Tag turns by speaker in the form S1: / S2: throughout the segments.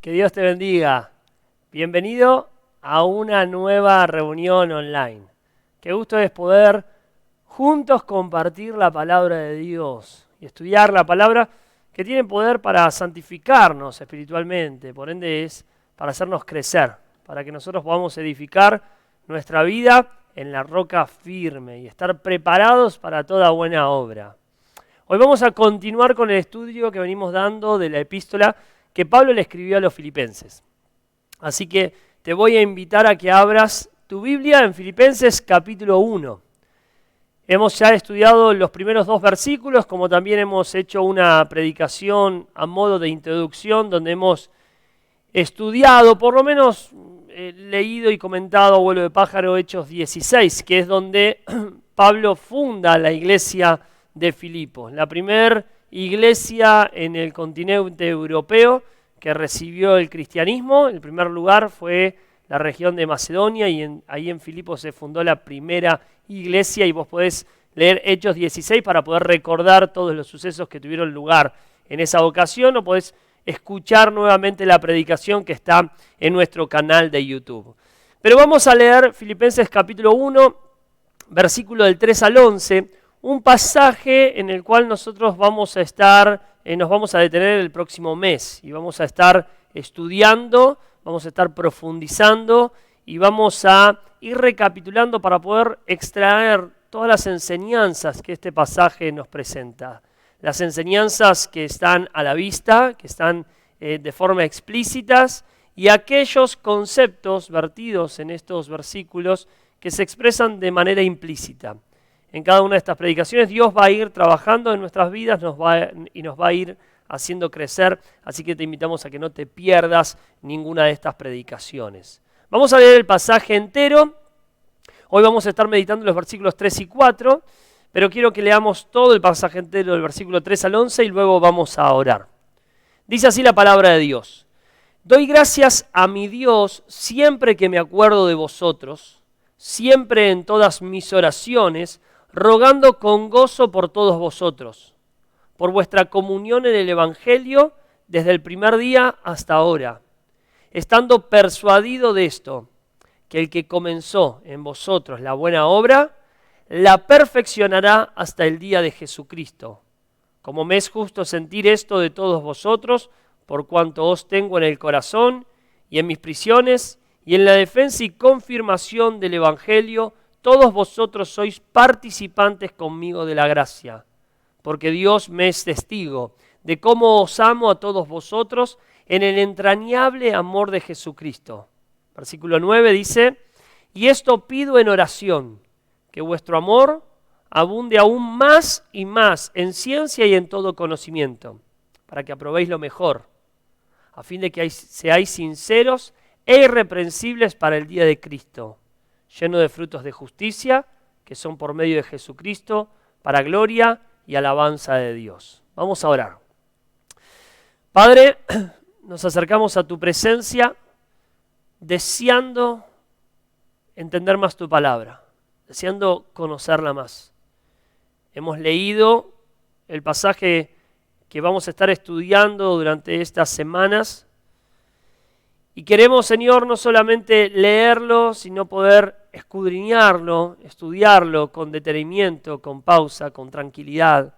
S1: Que Dios te bendiga. Bienvenido a una nueva reunión online. Qué gusto es poder juntos compartir la palabra de Dios y estudiar la palabra que tiene poder para santificarnos espiritualmente, por ende es para hacernos crecer, para que nosotros podamos edificar nuestra vida en la roca firme y estar preparados para toda buena obra. Hoy vamos a continuar con el estudio que venimos dando de la epístola que Pablo le escribió a los filipenses. Así que te voy a invitar a que abras tu Biblia en Filipenses capítulo 1. Hemos ya estudiado los primeros 2 versículos, como también hemos hecho una predicación a modo de introducción, donde hemos estudiado, por lo menos leído y comentado a vuelo de pájaro, Hechos 16, que es donde Pablo funda la iglesia de Filipos, la primera iglesia en el continente europeo que recibió el cristianismo. El primer lugar fue la región de Macedonia y ahí en Filipos se fundó la primera iglesia, y vos podés leer Hechos 16 para poder recordar todos los sucesos que tuvieron lugar en esa ocasión, o podés escuchar nuevamente la predicación que está en nuestro canal de YouTube. Pero vamos a leer Filipenses capítulo 1, versículo del 3 al 11, un pasaje en el cual nosotros vamos a detener el próximo mes y vamos a estar estudiando, vamos a estar profundizando y vamos a ir recapitulando para poder extraer todas las enseñanzas que este pasaje nos presenta. Las enseñanzas que están a la vista, que están de forma explícitas, y aquellos conceptos vertidos en estos versículos que se expresan de manera implícita. En cada una de estas predicaciones Dios va a ir trabajando en nuestras vidas y nos va a ir haciendo crecer, así que te invitamos a que no te pierdas ninguna de estas predicaciones. Vamos a leer el pasaje entero. Hoy vamos a estar meditando los versículos 3 y 4, pero quiero que leamos todo el pasaje entero del versículo 3 al 11 y luego vamos a orar. Dice así la palabra de Dios: Doy gracias a mi Dios siempre que me acuerdo de vosotros, siempre en todas mis oraciones, rogando con gozo por todos vosotros, por vuestra comunión en el Evangelio desde el primer día hasta ahora, estando persuadido de esto, que el que comenzó en vosotros la buena obra, la perfeccionará hasta el día de Jesucristo. Como me es justo sentir esto de todos vosotros, por cuanto os tengo en el corazón y en mis prisiones y en la defensa y confirmación del Evangelio, todos vosotros sois participantes conmigo de la gracia, porque Dios me es testigo de cómo os amo a todos vosotros en el entrañable amor de Jesucristo. Versículo 9 dice: Y esto pido en oración, que vuestro amor abunde aún más y más en ciencia y en todo conocimiento, para que aprobéis lo mejor, a fin de que seáis sinceros e irreprensibles para el día de Cristo, lleno de frutos de justicia, que son por medio de Jesucristo, para gloria y alabanza de Dios. Vamos a orar. Padre, nos acercamos a tu presencia deseando entender más tu palabra, deseando conocerla más. Hemos leído el pasaje que vamos a estar estudiando durante estas semanas y queremos, Señor, no solamente leerlo, sino poder escudriñarlo, estudiarlo con detenimiento, con pausa, con tranquilidad,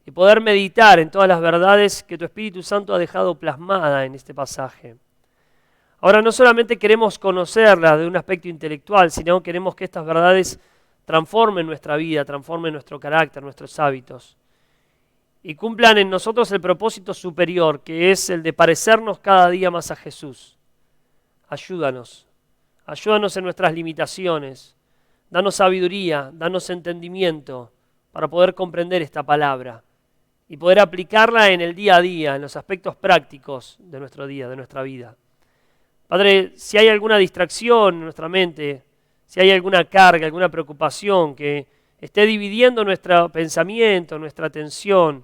S1: y poder meditar en todas las verdades que tu Espíritu Santo ha dejado plasmada en este pasaje. Ahora no solamente queremos conocerlas de un aspecto intelectual, sino queremos que estas verdades transformen nuestra vida, transformen nuestro carácter, nuestros hábitos, y cumplan en nosotros el propósito superior, que es el de parecernos cada día más a Jesús. Ayúdanos en nuestras limitaciones, danos sabiduría, danos entendimiento para poder comprender esta palabra y poder aplicarla en el día a día, en los aspectos prácticos de nuestro día, de nuestra vida. Padre, si hay alguna distracción en nuestra mente, si hay alguna carga, alguna preocupación que esté dividiendo nuestro pensamiento, nuestra atención,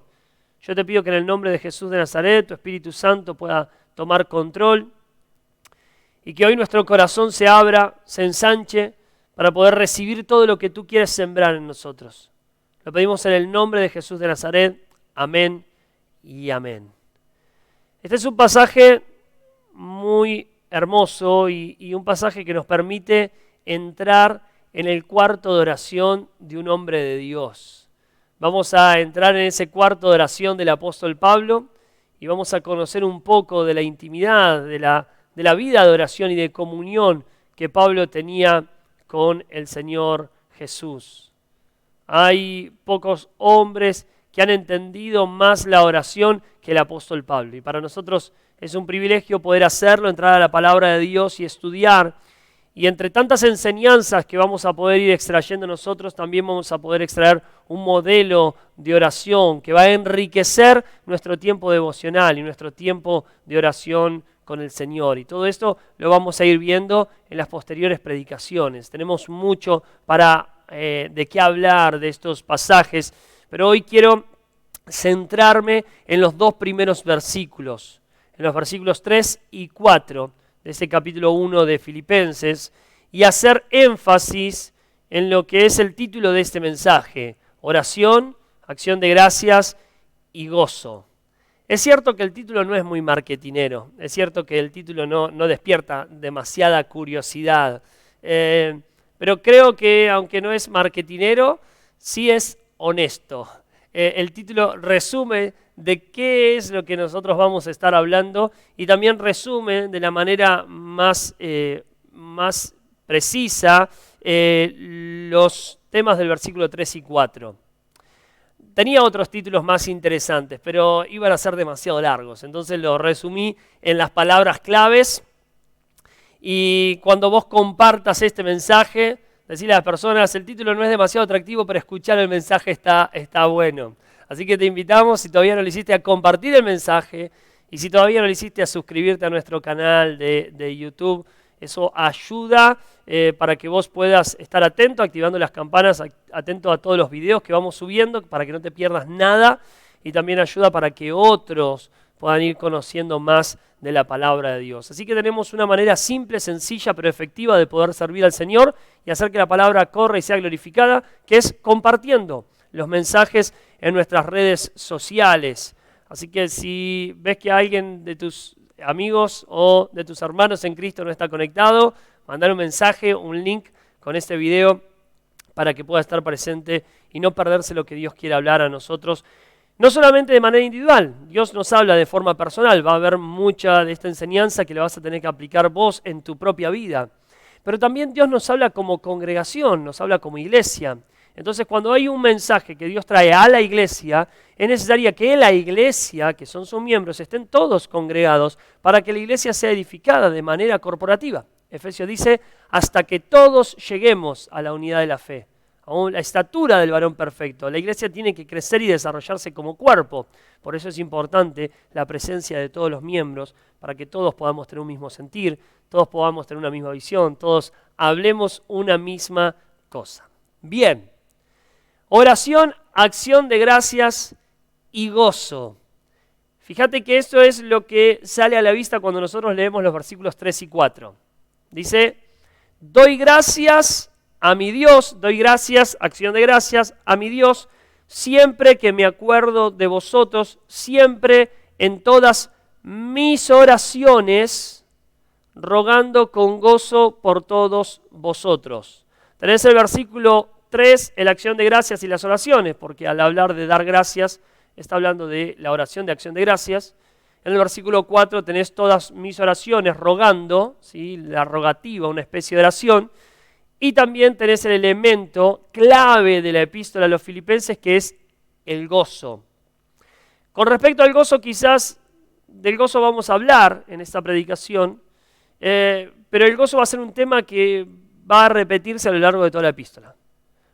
S1: yo te pido que en el nombre de Jesús de Nazaret, tu Espíritu Santo pueda tomar control y que hoy nuestro corazón se abra, se ensanche para poder recibir todo lo que tú quieres sembrar en nosotros. Lo pedimos en el nombre de Jesús de Nazaret. Amén y amén. Este es un pasaje muy hermoso y un pasaje que nos permite entrar en el cuarto de oración de un hombre de Dios. Vamos a entrar en ese cuarto de oración del apóstol Pablo y vamos a conocer un poco de la intimidad, de la vida de oración y de comunión que Pablo tenía con el Señor Jesús. Hay pocos hombres que han entendido más la oración que el apóstol Pablo. Y para nosotros es un privilegio poder hacerlo, entrar a la palabra de Dios y estudiar. Y entre tantas enseñanzas que vamos a poder ir extrayendo nosotros, también vamos a poder extraer un modelo de oración que va a enriquecer nuestro tiempo devocional y nuestro tiempo de oración con el Señor. Y todo esto lo vamos a ir viendo en las posteriores predicaciones. Tenemos mucho de qué hablar de estos pasajes, pero hoy quiero centrarme en los dos primeros versículos, en los versículos 3 y 4 de ese capítulo 1 de Filipenses, y hacer énfasis en lo que es el título de este mensaje: oración, acción de gracias y gozo. Es cierto que el título no es muy marketinero, es cierto que el título no despierta demasiada curiosidad, pero creo que aunque no es marketinero, sí es honesto. El título resume de qué es lo que nosotros vamos a estar hablando y también resume de la manera más precisa los temas del versículo 3 y 4. Tenía otros títulos más interesantes, pero iban a ser demasiado largos, entonces lo resumí en las palabras claves. Y cuando vos compartas este mensaje, decirle a las personas: el título no es demasiado atractivo, pero escuchar el mensaje está bueno. Así que te invitamos, si todavía no lo hiciste, a compartir el mensaje, y si todavía no lo hiciste, a suscribirte a nuestro canal de YouTube. Eso ayuda para que vos puedas estar atento, activando las campanas, atento a todos los videos que vamos subiendo, para que no te pierdas nada, y también ayuda para que otros puedan ir conociendo más de la palabra de Dios. Así que tenemos una manera simple, sencilla, pero efectiva de poder servir al Señor y hacer que la palabra corra y sea glorificada, que es compartiendo los mensajes en nuestras redes sociales. Así que si ves que alguien de tus amigos o de tus hermanos en Cristo no está conectado, mandar un mensaje, un link con este video para que pueda estar presente y no perderse lo que Dios quiere hablar a nosotros. No solamente de manera individual, Dios nos habla de forma personal, va a haber mucha de esta enseñanza que le vas a tener que aplicar vos en tu propia vida. Pero también Dios nos habla como congregación, nos habla como iglesia. Entonces, cuando hay un mensaje que Dios trae a la iglesia, es necesario que la iglesia, que son sus miembros, estén todos congregados para que la iglesia sea edificada de manera corporativa. Efesios dice: hasta que todos lleguemos a la unidad de la fe, a la estatura del varón perfecto. La iglesia tiene que crecer y desarrollarse como cuerpo. Por eso es importante la presencia de todos los miembros, para que todos podamos tener un mismo sentir, todos podamos tener una misma visión, todos hablemos una misma cosa. Bien. Oración, acción de gracias y gozo. Fíjate que esto es lo que sale a la vista cuando nosotros leemos los versículos 3 y 4. Dice: doy gracias a mi Dios, doy gracias, acción de gracias, a mi Dios, siempre que me acuerdo de vosotros, siempre en todas mis oraciones, rogando con gozo por todos vosotros. Tenés el versículo 3, la acción de gracias y las oraciones, porque al hablar de dar gracias, está hablando de la oración de acción de gracias. En el versículo 4 tenés todas mis oraciones rogando, ¿sí? La rogativa, una especie de oración. Y también tenés el elemento clave de la epístola a los Filipenses, que es el gozo. Con respecto al gozo, quizás del gozo vamos a hablar en esta predicación, pero el gozo va a ser un tema que va a repetirse a lo largo de toda la epístola.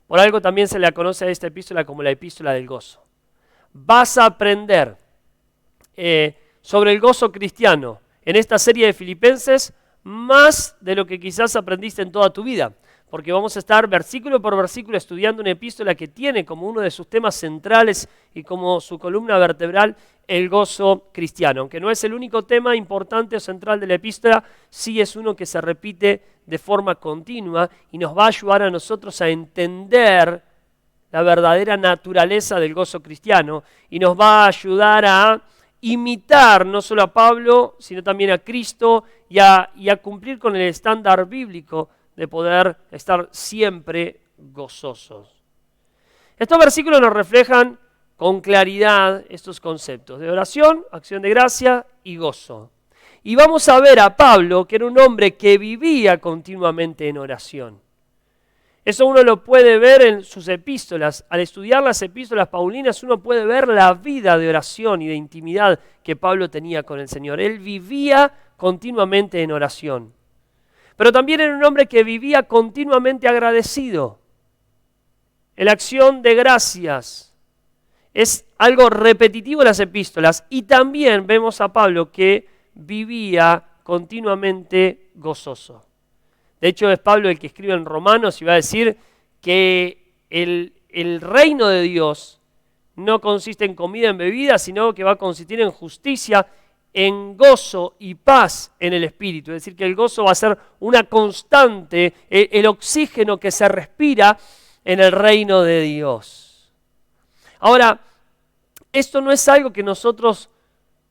S1: Por algo también se le conoce a esta epístola como la epístola del gozo. Vas a aprender sobre el gozo cristiano en esta serie de Filipenses más de lo que quizás aprendiste en toda tu vida, porque vamos a estar versículo por versículo estudiando una epístola que tiene como uno de sus temas centrales y como su columna vertebral el gozo cristiano. Aunque no es el único tema importante o central de la epístola, sí es uno que se repite de forma continua y nos va a ayudar a nosotros a entender la verdadera naturaleza del gozo cristiano y nos va a ayudar a imitar no solo a Pablo, sino también a Cristo y a cumplir con el estándar bíblico de poder estar siempre gozosos. Estos versículos nos reflejan con claridad estos conceptos de oración, acción de gracia y gozo. Y vamos a ver a Pablo, que era un hombre que vivía continuamente en oración. Eso uno lo puede ver en sus epístolas. Al estudiar las epístolas paulinas uno puede ver la vida de oración y de intimidad que Pablo tenía con el Señor. Él vivía continuamente en oración. Pero también era un hombre que vivía continuamente agradecido. En la acción de gracias es algo repetitivo en las epístolas. Y también vemos a Pablo que vivía continuamente gozoso. De hecho, es Pablo el que escribe en Romanos y va a decir que el reino de Dios no consiste en comida, en bebida, sino que va a consistir en justicia, en gozo y paz en el Espíritu. Es decir, que el gozo va a ser una constante, el oxígeno que se respira en el reino de Dios. Ahora, esto no es algo que nosotros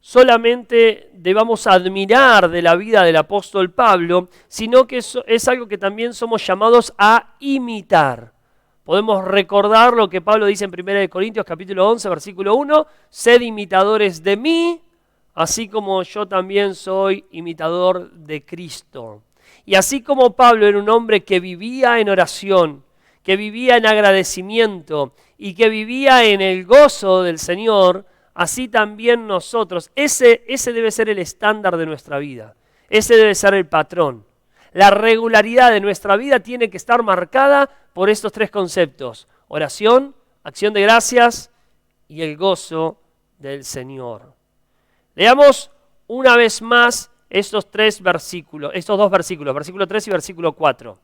S1: solamente debamos admirar de la vida del apóstol Pablo, sino que es algo que también somos llamados a imitar. Podemos recordar lo que Pablo dice en 1 Corintios capítulo 11, versículo 1, sed imitadores de mí, así como yo también soy imitador de Cristo. Y así como Pablo era un hombre que vivía en oración, que vivía en agradecimiento y que vivía en el gozo del Señor, así también nosotros, ese debe ser el estándar de nuestra vida, ese debe ser el patrón. La regularidad de nuestra vida tiene que estar marcada por estos tres conceptos: oración, acción de gracias y el gozo del Señor. Leamos una vez más estos dos versículos, versículo 3 y versículo 4.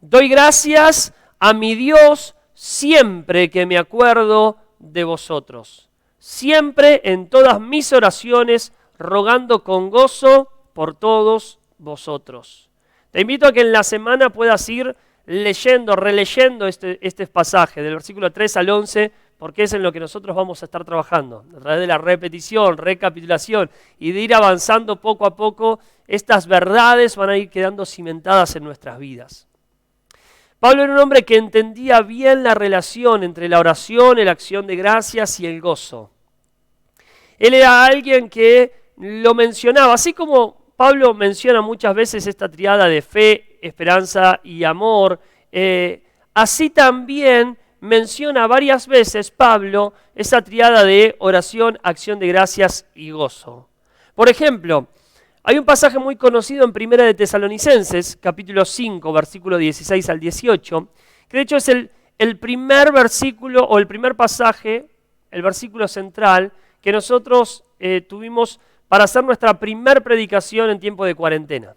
S1: Doy gracias a mi Dios siempre que me acuerdo de vosotros. Siempre en todas mis oraciones, rogando con gozo por todos vosotros. Te invito a que en la semana puedas ir leyendo, releyendo este pasaje del versículo 3 al 11, porque es en lo que nosotros vamos a estar trabajando. A través de la repetición, recapitulación y de ir avanzando poco a poco, estas verdades van a ir quedando cimentadas en nuestras vidas. Pablo era un hombre que entendía bien la relación entre la oración, la acción de gracias y el gozo. Él era alguien que lo mencionaba, así como Pablo menciona muchas veces esta triada de fe, esperanza y amor, así también menciona varias veces Pablo esa triada de oración, acción de gracias y gozo. Por ejemplo, hay un pasaje muy conocido en Primera de Tesalonicenses, capítulo 5, versículo 16 al 18, que de hecho es el primer versículo o el primer pasaje, el versículo central, que nosotros tuvimos para hacer nuestra primer predicación en tiempo de cuarentena.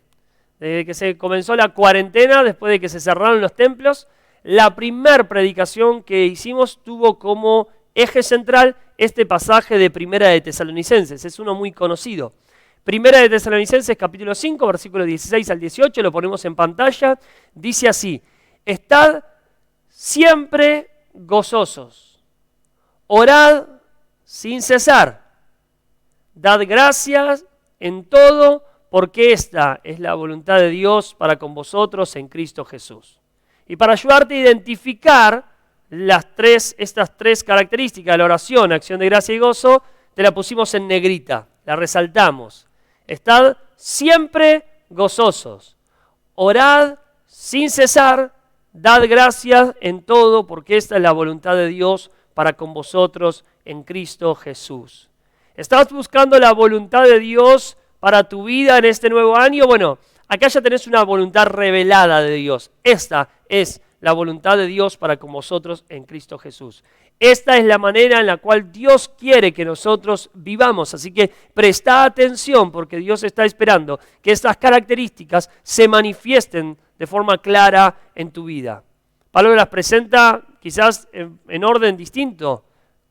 S1: Desde que se comenzó la cuarentena, después de que se cerraron los templos, la primer predicación que hicimos tuvo como eje central este pasaje de Primera de Tesalonicenses. Es uno muy conocido. Primera de Tesalonicenses, capítulo 5, versículo 16 al 18, lo ponemos en pantalla. Dice así: estad siempre gozosos, orad sin cesar, dad gracias en todo, porque esta es la voluntad de Dios para con vosotros en Cristo Jesús. Y para ayudarte a identificar estas tres características, la oración, acción de gracia y gozo, te la pusimos en negrita, la resaltamos. Estad siempre gozosos, orad sin cesar, dad gracias en todo, porque esta es la voluntad de Dios para con vosotros en Cristo Jesús. ¿Estás buscando la voluntad de Dios para tu vida en este nuevo año? Bueno, acá ya tenés una voluntad revelada de Dios. Esta es la voluntad de Dios para con vosotros en Cristo Jesús. Esta es la manera en la cual Dios quiere que nosotros vivamos. Así que presta atención, porque Dios está esperando que estas características se manifiesten de forma clara en tu vida. Pablo las presenta quizás en orden distinto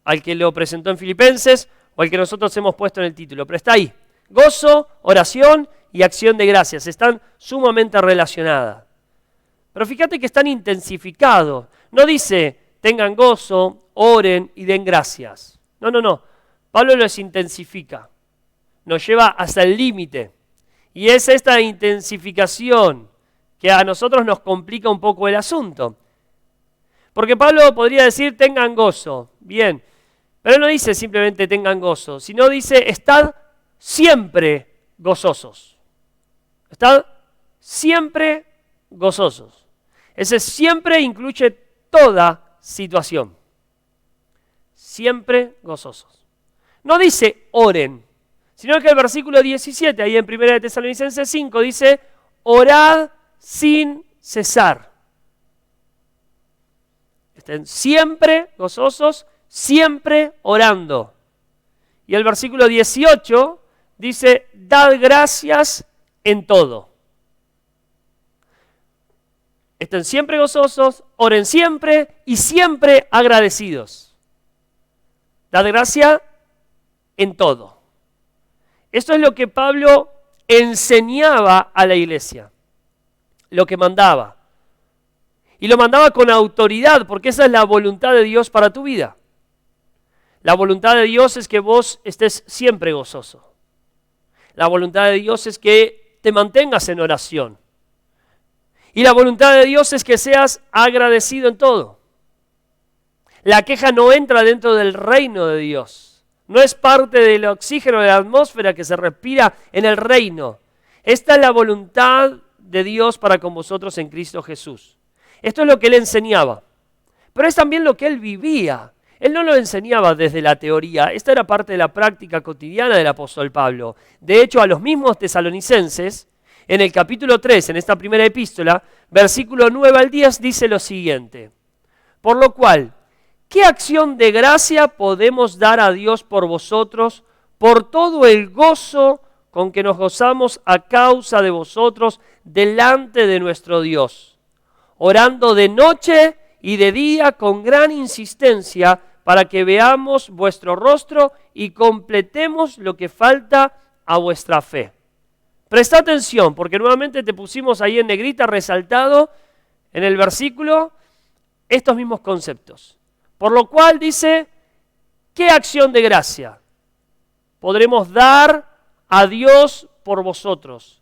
S1: al que lo presentó en Filipenses o al que nosotros hemos puesto en el título. Pero está ahí. Gozo, oración y acción de gracias. Están sumamente relacionadas. Pero fíjate que están intensificados. No dice tengan gozo, oren y den gracias. No. Pablo los intensifica. nos lleva hasta el límite. Y es esta intensificación que a nosotros nos complica un poco el asunto. Porque Pablo podría decir, tengan gozo. Bien, pero él no dice simplemente tengan gozo, sino dice, estad siempre gozosos. Estad siempre gozosos. Ese siempre incluye toda situación. Siempre gozosos. No dice oren, sino que el versículo 17, ahí en 1 Tesalonicenses 5, dice, orad sin cesar. Estén siempre gozosos, siempre orando. Y el versículo 18 dice, dad gracias en todo. Estén siempre gozosos, oren siempre y siempre agradecidos. Dad gracia en todo. Esto es lo que Pablo enseñaba a la iglesia, lo que mandaba. Y lo mandaba con autoridad, porque esa es la voluntad de Dios para tu vida. La voluntad de Dios es que vos estés siempre gozoso. La voluntad de Dios es que te mantengas en oración. Y la voluntad de Dios es que seas agradecido en todo. La queja no entra dentro del reino de Dios. No es parte del oxígeno de la atmósfera que se respira en el reino. Esta es la voluntad de Dios para con vosotros en Cristo Jesús. Esto es lo que él enseñaba. Pero es también lo que él vivía. Él no lo enseñaba desde la teoría. Esta era parte de la práctica cotidiana del apóstol Pablo. De hecho, a los mismos tesalonicenses, en el capítulo 3, en esta primera epístola, versículo 9 al 10, dice lo siguiente. Por lo cual, ¿qué acción de gracia podemos dar a Dios por vosotros, por todo el gozo con que nos gozamos a causa de vosotros delante de nuestro Dios? Orando de noche y de día con gran insistencia para que veamos vuestro rostro y completemos lo que falta a vuestra fe. Presta atención, porque nuevamente te pusimos ahí en negrita resaltado en el versículo estos mismos conceptos. Por lo cual dice, ¿qué acción de gracia podremos dar a Dios por vosotros?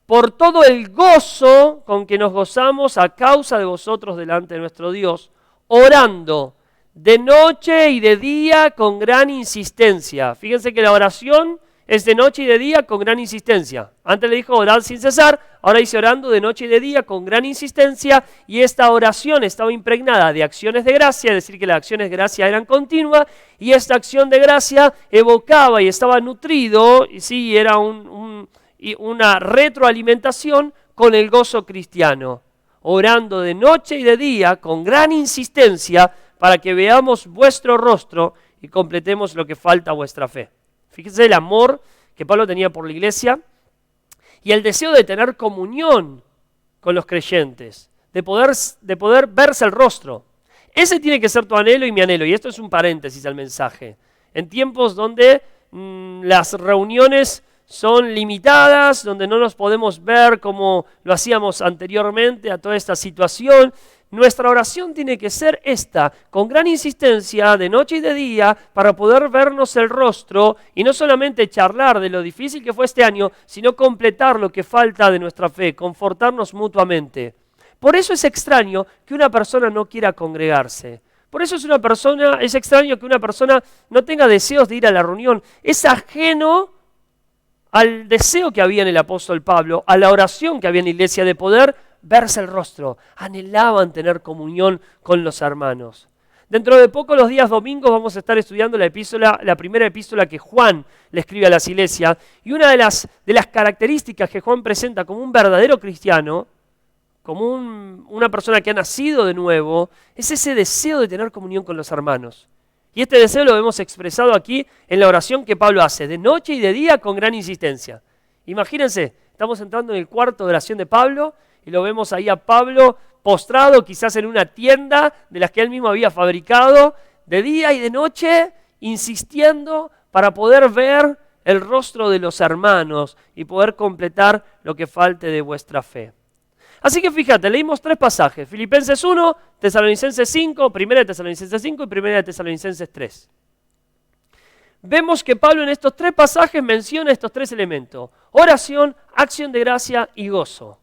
S1: Por todo el gozo con que nos gozamos a causa de vosotros delante de nuestro Dios, orando de noche y de día con gran insistencia. Fíjense que la oración es de noche y de día con gran insistencia. Antes le dijo orad sin cesar, ahora dice orando de noche y de día con gran insistencia, y esta oración estaba impregnada de acciones de gracia, es decir, que las acciones de gracia eran continuas, y esta acción de gracia evocaba y estaba nutrido, y sí, era una retroalimentación con el gozo cristiano, orando de noche y de día con gran insistencia para que veamos vuestro rostro y completemos lo que falta a vuestra fe. Fíjense el amor que Pablo tenía por la iglesia y el deseo de tener comunión con los creyentes, de poder verse el rostro. Ese tiene que ser tu anhelo y mi anhelo, y esto es un paréntesis al mensaje. En tiempos donde las reuniones son limitadas, donde no nos podemos ver como lo hacíamos anteriormente a toda esta situación, nuestra oración tiene que ser esta, con gran insistencia, de noche y de día, para poder vernos el rostro y no solamente charlar de lo difícil que fue este año, sino completar lo que falta de nuestra fe, confortarnos mutuamente. Por eso es extraño que una persona no quiera congregarse. Por eso es extraño que una persona no tenga deseos de ir a la reunión. Es ajeno al deseo que había en el apóstol Pablo, a la oración que había en la iglesia de poder verse el rostro. Anhelaban tener comunión con los hermanos. Dentro de poco, los días domingos, vamos a estar estudiando la primera epístola que Juan le escribe a las iglesias. Y una de las características que Juan presenta como un verdadero cristiano, como una persona que ha nacido de nuevo, es ese deseo de tener comunión con los hermanos. Y este deseo lo hemos expresado aquí en la oración que Pablo hace, de noche y de día con gran insistencia. Imagínense, estamos entrando en el cuarto de oración de Pablo y lo vemos ahí a Pablo postrado quizás en una tienda de las que él mismo había fabricado, de día y de noche, insistiendo para poder ver el rostro de los hermanos y poder completar lo que falte de vuestra fe. Así que fíjate, leímos 3 pasajes, Filipenses 1, Tesalonicenses 5, 1 Tesalonicenses 5 y 1 Tesalonicenses 3. vemos que Pablo en estos 3 pasajes menciona estos 3 elementos: oración, acción de gracia y gozo.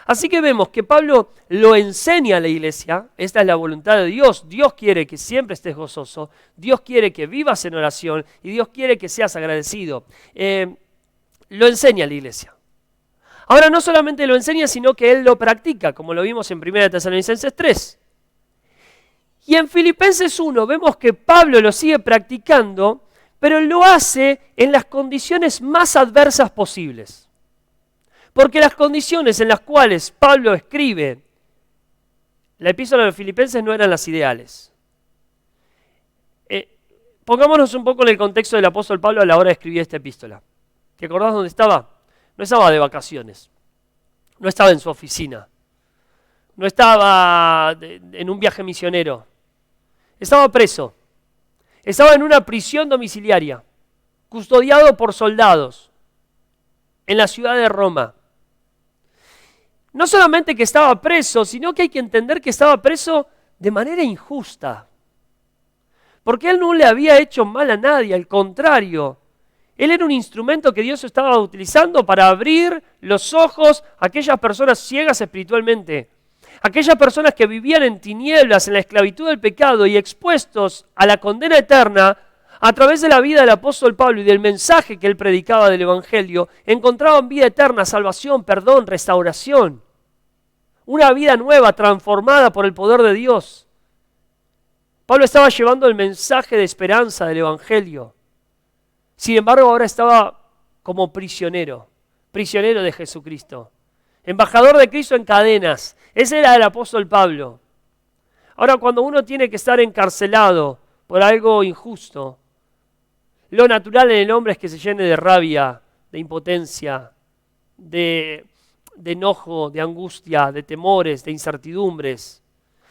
S1: Así que vemos que Pablo lo enseña a la iglesia. Esta es la voluntad de Dios. Dios quiere que siempre estés gozoso. Dios quiere que vivas en oración y Dios quiere que seas agradecido. Lo enseña a la iglesia. Ahora no solamente lo enseña, sino que él lo practica, como lo vimos en 1 Tesalonicenses 3. Y en Filipenses 1 vemos que Pablo lo sigue practicando, pero lo hace en las condiciones más adversas posibles. Porque las condiciones en las cuales Pablo escribe la epístola de los Filipenses no eran las ideales. Pongámonos un poco en el contexto del apóstol Pablo a la hora de escribir esta epístola. ¿Te acordás dónde estaba? No estaba de vacaciones, no estaba en su oficina, no estaba en un viaje misionero, estaba preso, estaba en una prisión domiciliaria, custodiado por soldados, en la ciudad de Roma. No solamente que estaba preso, sino que hay que entender que estaba preso de manera injusta. Porque él no le había hecho mal a nadie, al contrario. Él era un instrumento que Dios estaba utilizando para abrir los ojos a aquellas personas ciegas espiritualmente. Aquellas personas que vivían en tinieblas, en la esclavitud del pecado y expuestos a la condena eterna, a través de la vida del apóstol Pablo y del mensaje que él predicaba del Evangelio, encontraban vida eterna, salvación, perdón, restauración. Una vida nueva, transformada por el poder de Dios. Pablo estaba llevando el mensaje de esperanza del Evangelio. Sin embargo, ahora estaba como prisionero de Jesucristo. Embajador de Cristo en cadenas. Ese era el apóstol Pablo. Ahora, cuando uno tiene que estar encarcelado por algo injusto, lo natural en el hombre es que se llene de rabia, de impotencia, de enojo, de angustia, de temores, de incertidumbres.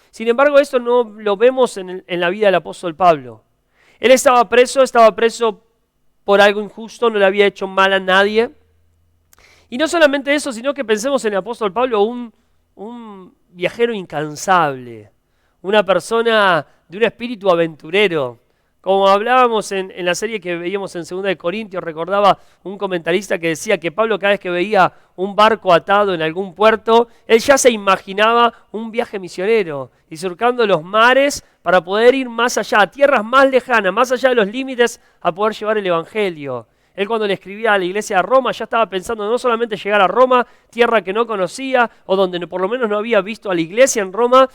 S1: Sin embargo, esto no lo vemos en la vida del apóstol Pablo. Él estaba preso por algo injusto, no le había hecho mal a nadie. Y no solamente eso, sino que pensemos en el apóstol Pablo, un viajero incansable, una persona de un espíritu aventurero. Como hablábamos en la serie que veíamos en 2 de Corintios, recordaba un comentarista que decía que Pablo cada vez que veía un barco atado en algún puerto, él ya se imaginaba un viaje misionero y surcando los mares para poder ir más allá, a tierras más lejanas, más allá de los límites, a poder llevar el Evangelio. Él cuando le escribía a la iglesia de Roma ya estaba pensando no solamente llegar a Roma, tierra que no conocía o donde por lo menos no había visto a la iglesia en Roma,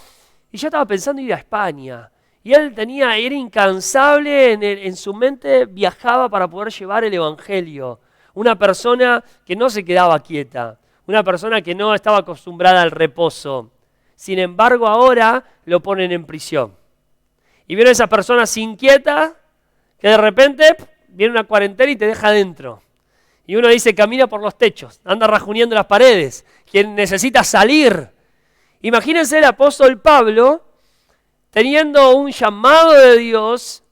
S1: y ya estaba pensando ir a España. Y él era incansable, en su mente viajaba para poder llevar el Evangelio. Una persona que no se quedaba quieta, una persona que no estaba acostumbrada al reposo. Sin embargo, ahora lo ponen en prisión. Y vieron esas personas inquietas que de repente viene una cuarentena y te deja adentro. Y uno dice, camina por los techos, anda rajuneando las paredes, quien necesita salir. Imagínense el apóstol Pablo teniendo un llamado de Dios,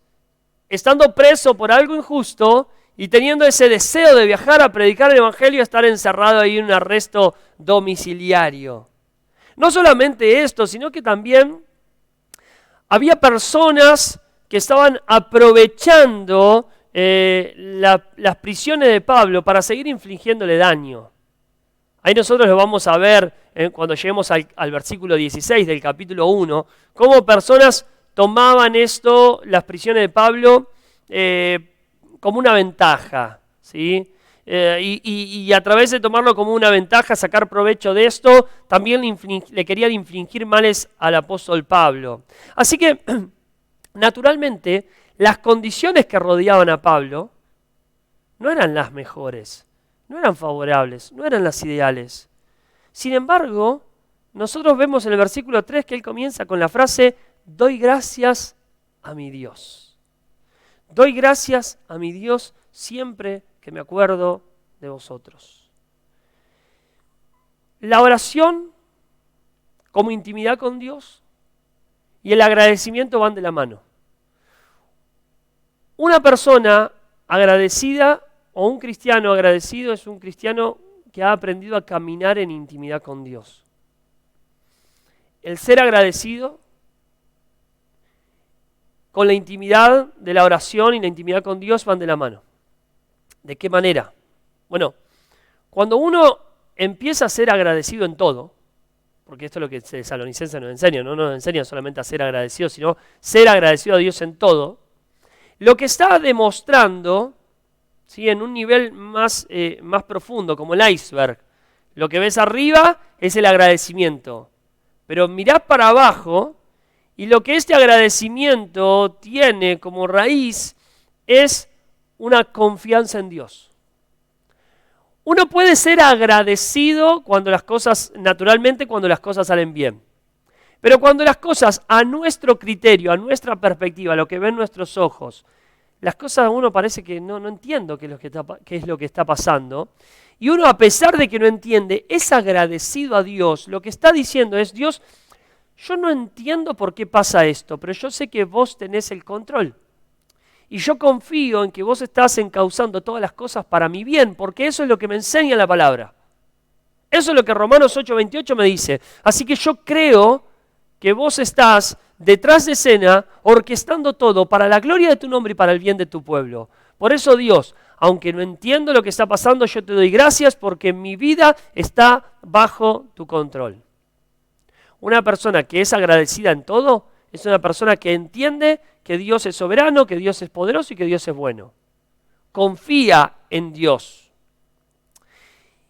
S1: estando preso por algo injusto y teniendo ese deseo de viajar a predicar el Evangelio, estar encerrado ahí en un arresto domiciliario. No solamente esto, sino que también había personas que estaban aprovechando las prisiones de Pablo para seguir infligiéndole daño. Ahí nosotros lo vamos a ver cuando lleguemos al versículo 16 del capítulo 1, cómo personas tomaban las prisiones de Pablo, como una ventaja, ¿sí? Y a través de tomarlo como una ventaja, sacar provecho de esto, también le querían infligir males al apóstol Pablo. Así que, naturalmente, las condiciones que rodeaban a Pablo no eran las mejores. No eran favorables, no eran las ideales. Sin embargo, nosotros vemos en el versículo 3 que él comienza con la frase, doy gracias a mi Dios. Doy gracias a mi Dios siempre que me acuerdo de vosotros. La oración como intimidad con Dios y el agradecimiento van de la mano. Una persona agradecida o un cristiano agradecido es un cristiano que ha aprendido a caminar en intimidad con Dios. El ser agradecido con la intimidad de la oración y la intimidad con Dios van de la mano. ¿De qué manera? Bueno, cuando uno empieza a ser agradecido en todo, porque esto es lo que Tesalonicenses nos enseña, no nos enseña solamente a ser agradecido, sino ser agradecido a Dios en todo, lo que está demostrando, ¿sí?, en un nivel más profundo, como el iceberg, lo que ves arriba es el agradecimiento, pero mirás para abajo y lo que este agradecimiento tiene como raíz es una confianza en Dios. Uno puede ser agradecido cuando las cosas, naturalmente, cuando las cosas salen bien. Pero cuando las cosas, a nuestro criterio, a nuestra perspectiva, lo que ven nuestros ojos, las cosas uno parece que no entiendo qué es lo que está pasando. Y uno, a pesar de que no entiende, es agradecido a Dios. Lo que está diciendo es, Dios, yo no entiendo por qué pasa esto, pero yo sé que vos tenés el control. Y yo confío en que vos estás encauzando todas las cosas para mi bien, porque eso es lo que me enseña la palabra. Eso es lo que Romanos 8:28 me dice. Así que yo creo que vos estás detrás de escena, orquestando todo para la gloria de tu nombre y para el bien de tu pueblo. Por eso, Dios, aunque no entiendo lo que está pasando, yo te doy gracias porque mi vida está bajo tu control. Una persona que es agradecida en todo es una persona que entiende que Dios es soberano, que Dios es poderoso y que Dios es bueno. Confía en Dios.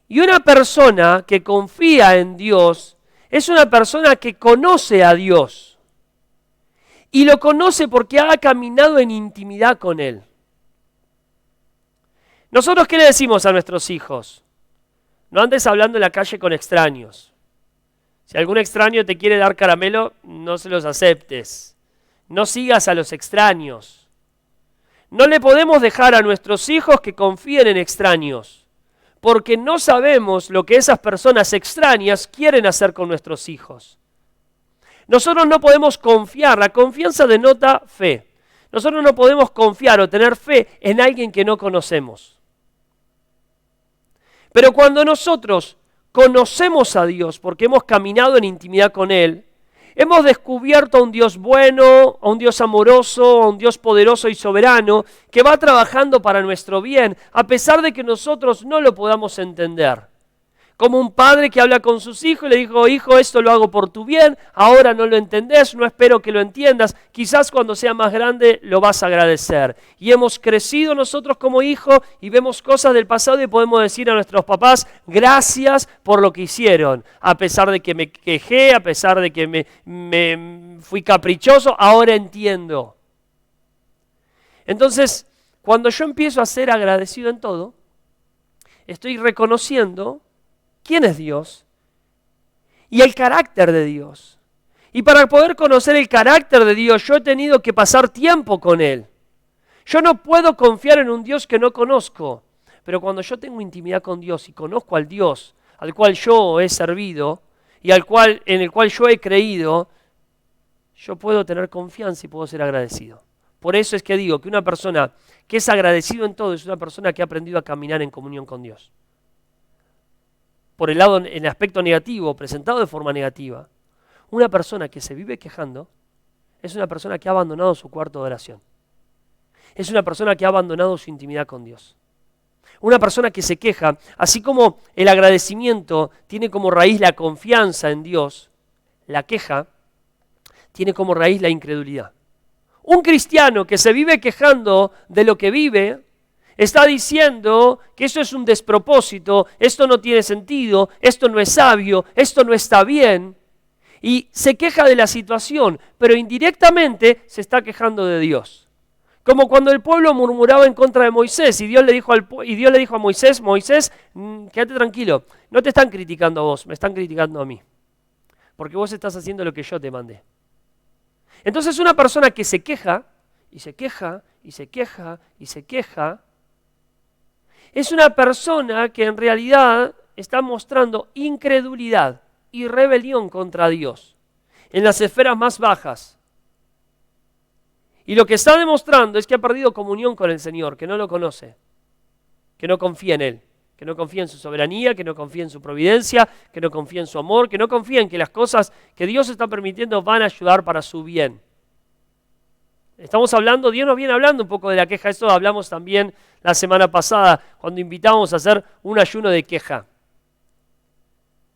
S1: Y una persona que confía en Dios es una persona que conoce a Dios. Y lo conoce porque ha caminado en intimidad con Él. ¿Nosotros qué le decimos a nuestros hijos? No andes hablando en la calle con extraños. Si algún extraño te quiere dar caramelo, no se los aceptes. No sigas a los extraños. No le podemos dejar a nuestros hijos que confíen en extraños, porque no sabemos lo que esas personas extrañas quieren hacer con nuestros hijos. Nosotros no podemos confiar, la confianza denota fe. Nosotros no podemos confiar o tener fe en alguien que no conocemos. Pero cuando nosotros conocemos a Dios porque hemos caminado en intimidad con Él, hemos descubierto a un Dios bueno, a un Dios amoroso, a un Dios poderoso y soberano que va trabajando para nuestro bien, a pesar de que nosotros no lo podamos entender. Como un padre que habla con sus hijos y le dijo, hijo, esto lo hago por tu bien, ahora no lo entendés, no espero que lo entiendas, quizás cuando sea más grande lo vas a agradecer. Y hemos crecido nosotros como hijos y vemos cosas del pasado y podemos decir a nuestros papás, gracias por lo que hicieron, a pesar de que me quejé, a pesar de que me fui caprichoso, ahora entiendo. Entonces, cuando yo empiezo a ser agradecido en todo, estoy reconociendo quién es Dios y el carácter de Dios. Y para poder conocer el carácter de Dios, yo he tenido que pasar tiempo con Él. Yo no puedo confiar en un Dios que no conozco, pero cuando yo tengo intimidad con Dios y conozco al Dios al cual yo he servido y en el cual yo he creído, yo puedo tener confianza y puedo ser agradecido. Por eso es que digo que una persona que es agradecido en todo es una persona que ha aprendido a caminar en comunión con Dios. Por el lado, en el aspecto negativo, presentado de forma negativa, una persona que se vive quejando es una persona que ha abandonado su cuarto de oración. Es una persona que ha abandonado su intimidad con Dios. Una persona que se queja, así como el agradecimiento tiene como raíz la confianza en Dios, la queja tiene como raíz la incredulidad. Un cristiano que se vive quejando de lo que vive, está diciendo que eso es un despropósito, esto no tiene sentido, esto no es sabio, esto no está bien. Y se queja de la situación, pero indirectamente se está quejando de Dios. Como cuando el pueblo murmuraba en contra de Moisés y Dios le dijo a Moisés, Moisés, quédate tranquilo, no te están criticando a vos, me están criticando a mí. Porque vos estás haciendo lo que yo te mandé. Entonces una persona que se queja, y se queja, y se queja, y se queja, es una persona que en realidad está mostrando incredulidad y rebelión contra Dios en las esferas más bajas. Y lo que está demostrando es que ha perdido comunión con el Señor, que no lo conoce, que no confía en Él, que no confía en su soberanía, que no confía en su providencia, que no confía en su amor, que no confía en que las cosas que Dios está permitiendo van a ayudar para su bien. Estamos hablando, Dios nos viene hablando un poco de la queja. Eso hablamos también la semana pasada, cuando invitamos a hacer un ayuno de queja.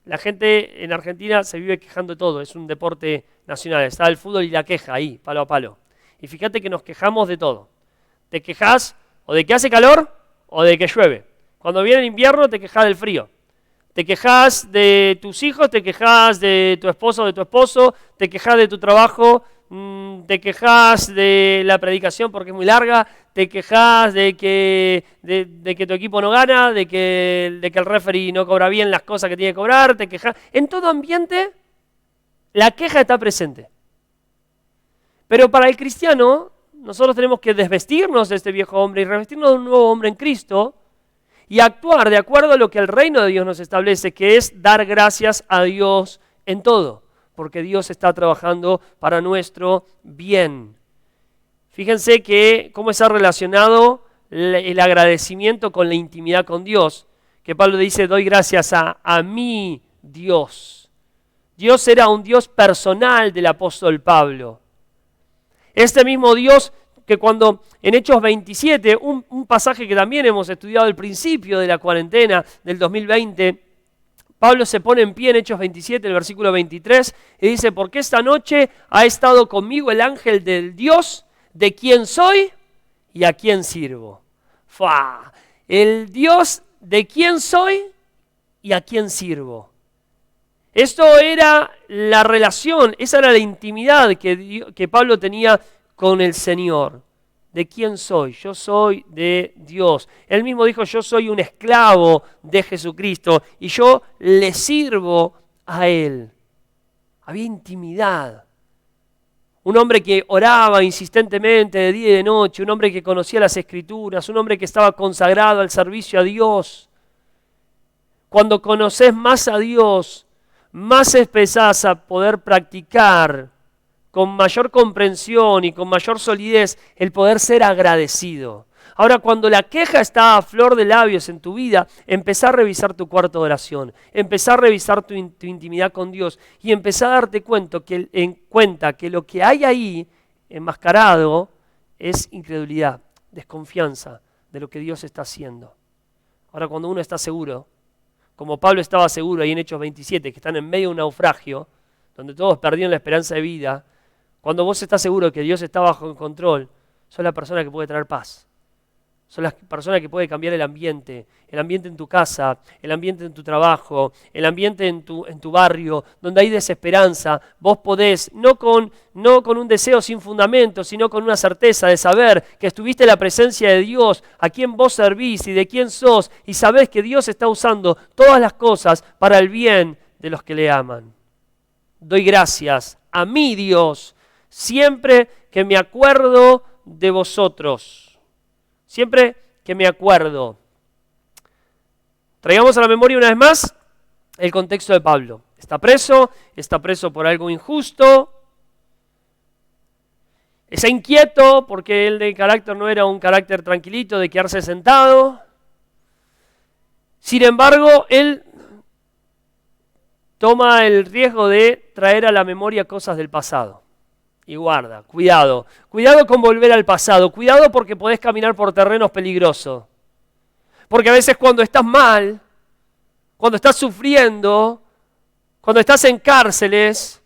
S1: La gente en Argentina se vive quejando de todo, es un deporte nacional. Está el fútbol y la queja ahí, palo a palo. Y fíjate que nos quejamos de todo. Te quejas o de que hace calor o de que llueve. Cuando viene el invierno te quejas del frío. Te quejas de tus hijos, te quejas de tu esposo o de tu esposo, te quejas de tu trabajo, te quejas de la predicación porque es muy larga, te quejas de que tu equipo no gana, de que el referee no cobra bien las cosas que tiene que cobrar, te quejas. En todo ambiente la queja está presente. Pero para el cristiano, nosotros tenemos que desvestirnos de este viejo hombre y revestirnos de un nuevo hombre en Cristo y actuar de acuerdo a lo que el reino de Dios nos establece, que es dar gracias a Dios en todo, porque Dios está trabajando para nuestro bien. Fíjense que cómo está relacionado el agradecimiento con la intimidad con Dios, que Pablo dice, doy gracias a mi Dios. Dios era un Dios personal del apóstol Pablo. Este mismo Dios que cuando en Hechos 27, un pasaje que también hemos estudiado al principio de la cuarentena del 2020, Pablo se pone en pie en Hechos 27, el versículo 23, y dice, porque esta noche ha estado conmigo el ángel del Dios, de quien soy y a quien sirvo. ¡Fua! El Dios de quien soy y a quien sirvo. Esto era la relación, esa era la intimidad que Pablo tenía con el Señor. ¿De quién soy? Yo soy de Dios. Él mismo dijo, yo soy un esclavo de Jesucristo y yo le sirvo a Él. Había intimidad. Un hombre que oraba insistentemente de día y de noche, un hombre que conocía las Escrituras, un hombre que estaba consagrado al servicio a Dios. Cuando conoces más a Dios, más empezás a poder practicar con mayor comprensión y con mayor solidez el poder ser agradecido. Ahora, cuando la queja está a flor de labios en tu vida, empezá a revisar tu cuarto de oración, empezá a revisar tu intimidad con Dios y empezá a darte cuenta que lo que hay ahí enmascarado es incredulidad, desconfianza de lo que Dios está haciendo. Ahora, cuando uno está seguro, como Pablo estaba seguro ahí en Hechos 27, que están en medio de un naufragio, donde todos perdieron la esperanza de vida, cuando vos estás seguro que Dios está bajo control, sos la persona que puede traer paz. Sos la persona que puede cambiar el ambiente en tu casa, el ambiente en tu trabajo, el ambiente en tu barrio, donde hay desesperanza. Vos podés, no con un deseo sin fundamento, sino con una certeza de saber que estuviste en la presencia de Dios, a quien vos servís y de quién sos, y sabés que Dios está usando todas las cosas para el bien de los que le aman. Doy gracias a mi Dios siempre que me acuerdo de vosotros. Siempre que me acuerdo. Traigamos a la memoria una vez más el contexto de Pablo. Está preso por algo injusto. Está inquieto porque él de carácter no era un carácter tranquilito de quedarse sentado. Sin embargo, él toma el riesgo de traer a la memoria cosas del pasado. Y guarda, cuidado con volver al pasado, cuidado porque podés caminar por terrenos peligrosos. Porque a veces cuando estás mal, cuando estás sufriendo, cuando estás en cárceles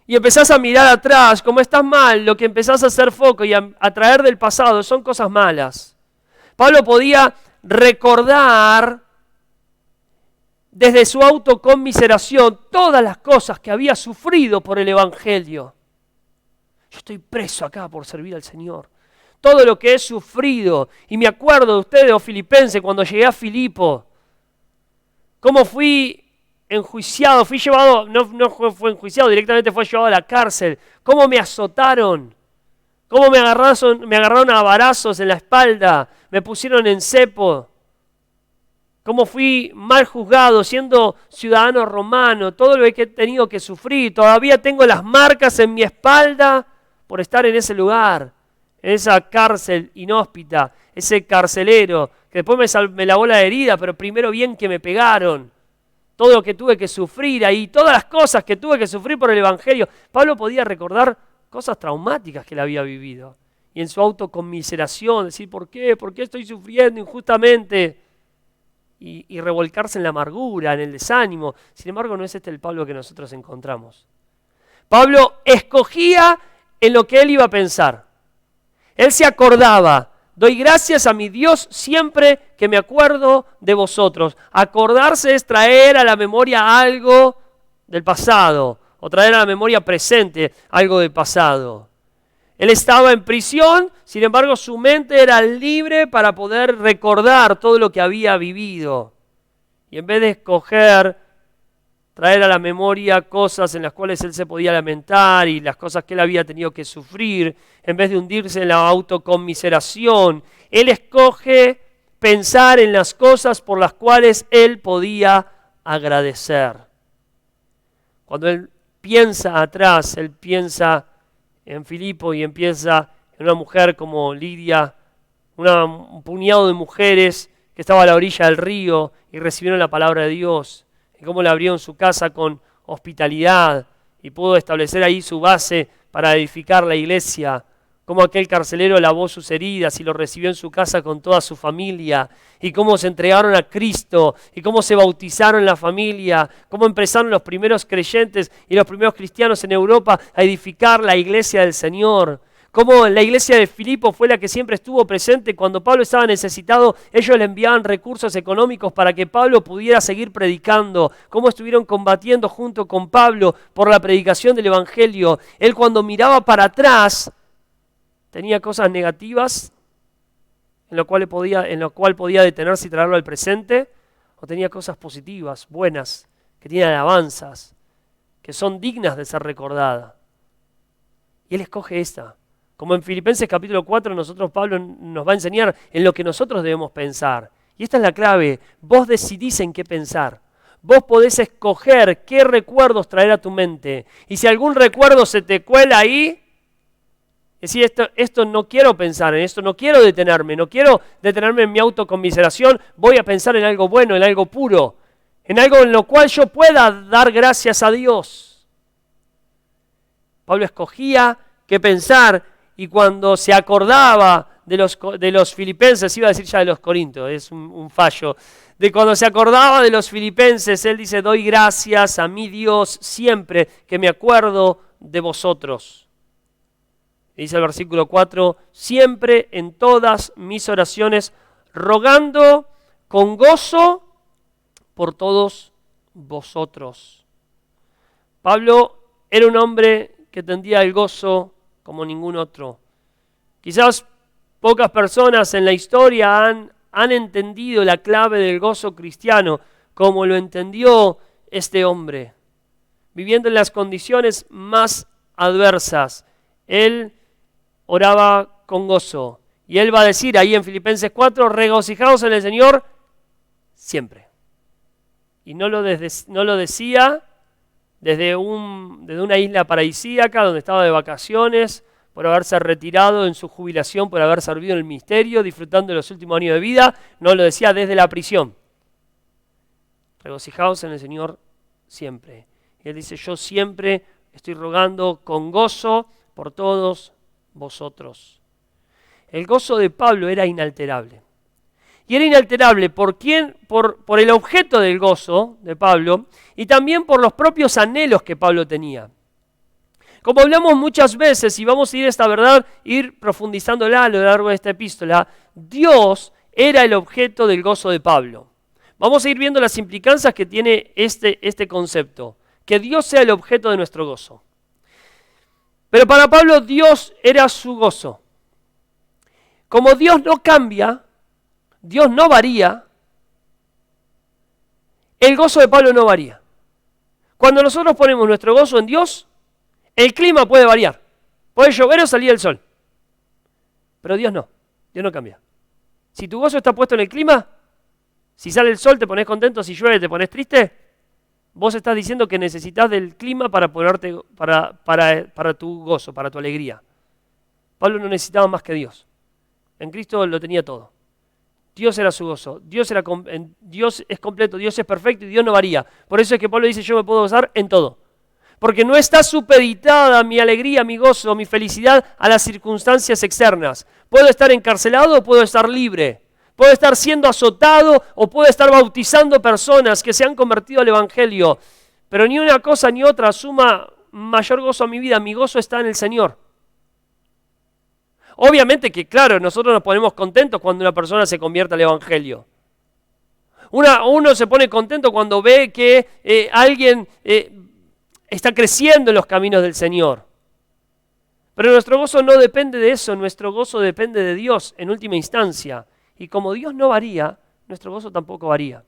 S1: y empezás a mirar atrás, como estás mal, lo que empezás a hacer foco y a traer del pasado son cosas malas. Pablo podía recordar desde su autoconmiseración todas las cosas que había sufrido por el Evangelio. Yo estoy preso acá por servir al Señor. Todo lo que he sufrido. Y me acuerdo de ustedes, oh filipenses, cuando llegué a Filipo. Cómo fui enjuiciado, fui llevado, no fue enjuiciado, directamente fue llevado a la cárcel. Cómo me azotaron. Cómo me agarraron a varazos en la espalda. Me pusieron en cepo. Cómo fui mal juzgado siendo ciudadano romano. Todo lo que he tenido que sufrir. Todavía tengo las marcas en mi espalda por estar en ese lugar, en esa cárcel inhóspita, ese carcelero, que después me lavó la herida, pero primero bien que me pegaron. Todo lo que tuve que sufrir ahí, todas las cosas que tuve que sufrir por el Evangelio. Pablo podía recordar cosas traumáticas que él había vivido. y en su autoconmiseración, decir, ¿por qué? ¿Por qué estoy sufriendo injustamente? Y revolcarse en la amargura, en el desánimo. Sin embargo, no es este el Pablo que nosotros encontramos. Pablo escogía en lo que él iba a pensar. Él se acordaba, doy gracias a mi Dios siempre que me acuerdo de vosotros. Acordarse es traer a la memoria algo del pasado, o traer a la memoria presente algo del pasado. Él estaba en prisión, sin embargo su mente era libre para poder recordar todo lo que había vivido. Y en vez de escoger traer a la memoria cosas en las cuales él se podía lamentar y las cosas que él había tenido que sufrir, en vez de hundirse en la autoconmiseración, él escoge pensar en las cosas por las cuales él podía agradecer. Cuando él piensa atrás, él piensa en Filipo y empieza en una mujer como Lidia, un puñado de mujeres que estaba a la orilla del río y recibieron la palabra de Dios, y cómo le abrieron su casa con hospitalidad y pudo establecer ahí su base para edificar la iglesia, cómo aquel carcelero lavó sus heridas y lo recibió en su casa con toda su familia, y cómo se entregaron a Cristo, y cómo se bautizaron en la familia, cómo empezaron los primeros creyentes y los primeros cristianos en Europa a edificar la iglesia del Señor. Cómo la iglesia de Filipo fue la que siempre estuvo presente cuando Pablo estaba necesitado, ellos le enviaban recursos económicos para que Pablo pudiera seguir predicando. Cómo estuvieron combatiendo junto con Pablo por la predicación del Evangelio. Él cuando miraba para atrás tenía cosas negativas en lo cual podía detenerse y traerlo al presente, o tenía cosas positivas, buenas, que tienen alabanzas, que son dignas de ser recordadas. Y él escoge esta. Como en Filipenses capítulo 4, Pablo nos va a enseñar en lo que nosotros debemos pensar. Y esta es la clave, vos decidís en qué pensar. Vos podés escoger qué recuerdos traer a tu mente. Y si algún recuerdo se te cuela ahí, decir, esto no quiero pensar, en esto no quiero detenerme en mi autoconmiseración, voy a pensar en algo bueno, en algo puro, en algo en lo cual yo pueda dar gracias a Dios. Pablo escogía qué pensar, y cuando se acordaba de los filipenses, iba a decir ya de los corintios, es un fallo, de cuando se acordaba de los filipenses, él dice, doy gracias a mi Dios siempre que me acuerdo de vosotros. Dice el versículo 4, siempre en todas mis oraciones, rogando con gozo por todos vosotros. Pablo era un hombre que tendía el gozo como ningún otro. Quizás pocas personas en la historia han entendido la clave del gozo cristiano como lo entendió este hombre. Viviendo en las condiciones más adversas, él oraba con gozo. Y él va a decir ahí en Filipenses 4, regocijaos en el Señor siempre. Y no lo decía desde una isla paradisíaca donde estaba de vacaciones, por haberse retirado en su jubilación, por haber servido en el ministerio, disfrutando de los últimos años de vida. No lo decía desde la prisión. Regocijaos en el Señor siempre. Y él dice, yo siempre estoy rogando con gozo por todos vosotros. El gozo de Pablo era inalterable. Y era inalterable por el objeto del gozo de Pablo y también por los propios anhelos que Pablo tenía. Como hablamos muchas veces, y vamos a ir esta verdad, ir profundizándola a lo largo de esta epístola, Dios era el objeto del gozo de Pablo. Vamos a ir viendo las implicancias que tiene este concepto, que Dios sea el objeto de nuestro gozo. Pero para Pablo Dios era su gozo. Como Dios no cambia, Dios no varía, el gozo de Pablo no varía. Cuando nosotros ponemos nuestro gozo en Dios, el clima puede variar. Puede llover o salir el sol. Pero Dios no cambia. Si tu gozo está puesto en el clima, si sale el sol te pones contento, si llueve te pones triste, vos estás diciendo que necesitas del clima para tu gozo, para tu alegría. Pablo no necesitaba más que Dios. En Cristo lo tenía todo. Dios era su gozo, Dios es completo, Dios es perfecto y Dios no varía. Por eso es que Pablo dice, yo me puedo gozar en todo. Porque no está supeditada mi alegría, mi gozo, mi felicidad a las circunstancias externas. Puedo estar encarcelado o puedo estar libre. Puedo estar siendo azotado o puedo estar bautizando personas que se han convertido al Evangelio. Pero ni una cosa ni otra suma mayor gozo a mi vida. Mi gozo está en el Señor. Obviamente que, claro, nosotros nos ponemos contentos cuando una persona se convierte al Evangelio. Uno se pone contento cuando ve que alguien está creciendo en los caminos del Señor. Pero nuestro gozo no depende de eso, nuestro gozo depende de Dios en última instancia. Y como Dios no varía, nuestro gozo tampoco varía.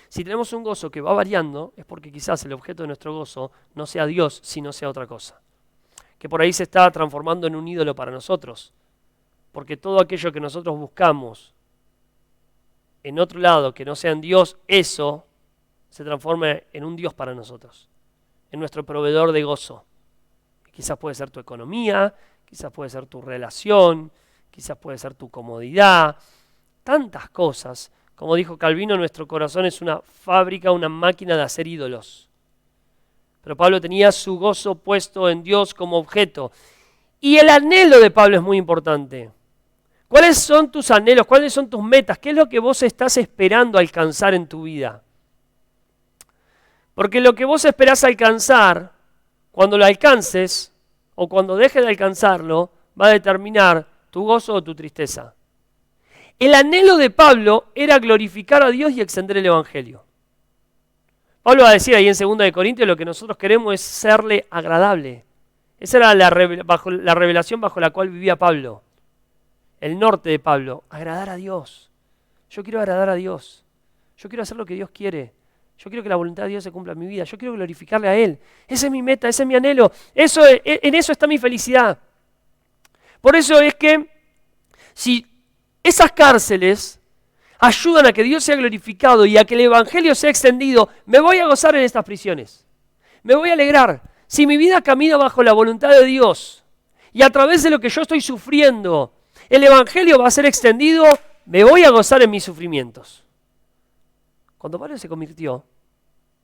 S1: Si tenemos un gozo que va variando, es porque quizás el objeto de nuestro gozo no sea Dios, sino sea otra cosa. Que por ahí se está transformando en un ídolo para nosotros. Porque todo aquello que nosotros buscamos en otro lado, que no sea en Dios, eso se transforma en un Dios para nosotros. En nuestro proveedor de gozo. Quizás puede ser tu economía, quizás puede ser tu relación, quizás puede ser tu comodidad, tantas cosas. Como dijo Calvino, nuestro corazón es una fábrica, una máquina de hacer ídolos. Pero Pablo tenía su gozo puesto en Dios como objeto. Y el anhelo de Pablo es muy importante. ¿Cuáles son tus anhelos? ¿Cuáles son tus metas? ¿Qué es lo que vos estás esperando alcanzar en tu vida? Porque lo que vos esperás alcanzar, cuando lo alcances o cuando dejes de alcanzarlo, va a determinar tu gozo o tu tristeza. El anhelo de Pablo era glorificar a Dios y extender el Evangelio. Pablo va a decir ahí en 2 Corintios, lo que nosotros queremos es serle agradable. Esa era la revelación bajo la cual vivía Pablo. El norte de Pablo, agradar a Dios. Yo quiero agradar a Dios. Yo quiero hacer lo que Dios quiere. Yo quiero que la voluntad de Dios se cumpla en mi vida. Yo quiero glorificarle a Él. Esa es mi meta, ese es mi anhelo. En eso está mi felicidad. Por eso es que si esas cárceles ayudan a que Dios sea glorificado y a que el Evangelio sea extendido, me voy a gozar en estas prisiones. Me voy a alegrar. Si mi vida camina bajo la voluntad de Dios y a través de lo que yo estoy sufriendo, el Evangelio va a ser extendido, me voy a gozar en mis sufrimientos. Cuando Pablo se convirtió,